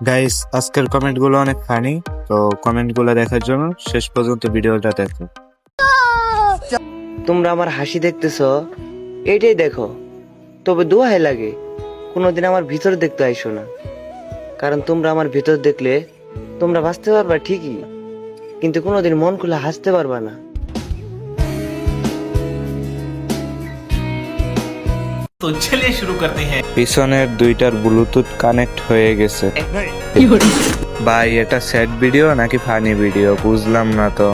Guys, আজকের কমেন্টগুলো অনেক ফানি, তো কমেন্টগুলো দেখার জন্য শেষ পর্যন্ত ভিডিওটা দেখো। তোমরা আমার হাসি দেখতেছো, এইটাই দেখো। তবে দোহাই লাগে কোনোদিন আমার ভিতর দেখতে আইসো না, কারণ তোমরা আমার ভিতর দেখলে তোমরা বাঁচতে পারবা ঠিকই, কিন্তু কোনোদিন মন খুলে হাসতে পারবা না। तो चलिए शुरू करते हैं। পিছনের দুইটার ব্লুটুথ কানেক্ট হয়ে গেছে। ভাই, এটা স্যাড ভিডিও নাকি ফানি ভিডিও বুঝলাম না তো।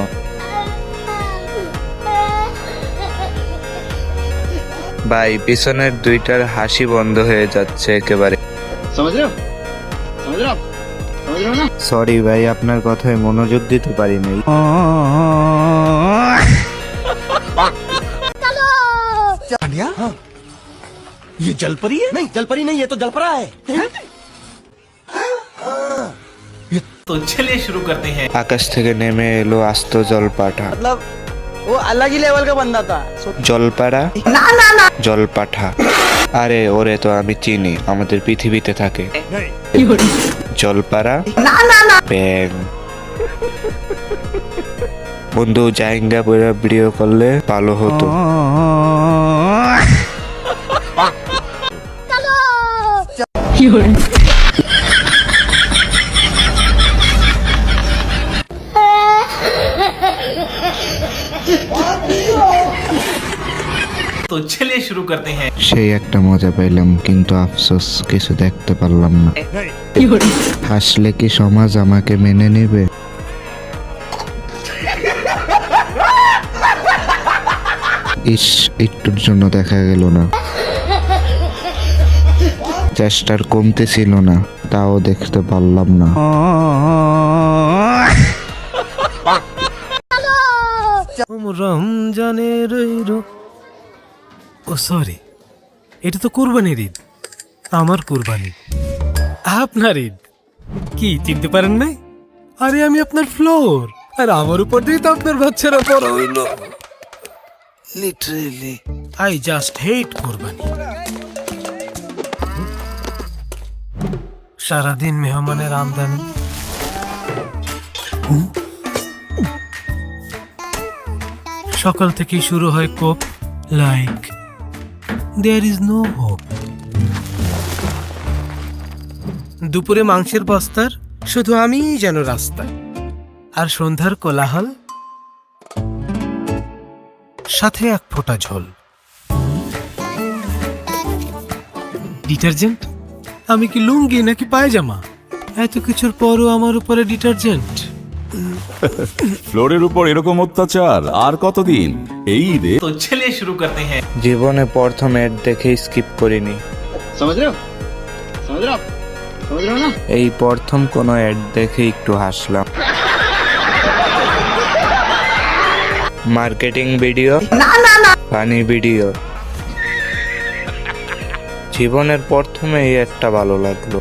ভাই, পিছনের দুইটার হাসি বন্ধ হয়ে যাচ্ছে একেবারে। সরি ভাই, আপনার কথায় মনোযোগ দিতে পারিনি। ये जलपरी है? नहीं जलपरी नहीं, ये तो जलपरा है। तो चलिए शुरू करते हैं। আকাশ থেকে নেমে এলো আস্ত জলপাঠা। मतलब वो अलग ही लेवल का बंदा था। জলপাড়া জলপাঠা। আরে ওরে তো আমি চিনি, আমাদের পৃথিবীতে থাকে। জলপাড়া ব্যাং। বন্ধু জাইঙ্গা বইরা ভিডিও করলে ভালো হতো। तो चलिए शुरू करते हैं। সেই একটা মজা পাইলাম, কিন্তু আফসোস কিছু দেখতে পারলাম না। হাসলে কি সমাজ আমাকে মেনে নেবে? ইস, একটুর জন্য দেখা গেল না। চেষ্টার কমতে ছিল না, তাও দেখতে পারলাম না। রমজানের ও সরি, এটা তো কুরবানির ঈদ। আমার কুরবানি, আপনার ঈদ। কি চিনতে পারেন নাই? আরে আমি আপনার ফ্লোর, আর আমার উপর দিয়ে তো আপনার বাচ্চারা বড় হইল। লিটারেলি আই জাস্ট হেট কুরবানি। সারাদিন মেহমানের আমদানি, সকাল থেকেই শুরু হয় কোপ, like there is no hope. দুপুরে মাংসের বস্তার শুধু আমিই যেন রাস্তায়, আর সন্ধ্যার কোলাহল, সাথে এক ফোঁটা ঝোল। ডিটারজেন্ট? আমি কি লুঙ্গি নাকি পায়জামা? এত কিছুর পরও আমার উপরে ডিটারজেন্ট। ফ্লোরের উপর এরকম অত্যাচার আর কতদিন? এই ঈদে तो चलिए शुरू करते हैं। জীবনে প্রথম অ্যাড দেখে স্কিপ করিনি। समझ रहे हो? समझ रहे हो? समझ रहे हो ना? এই প্রথম কোনো অ্যাড দেখে একটু হাসলাম। Marketing video, funny video. জীবনের প্রথমে এই একটা ভালো লাগলো।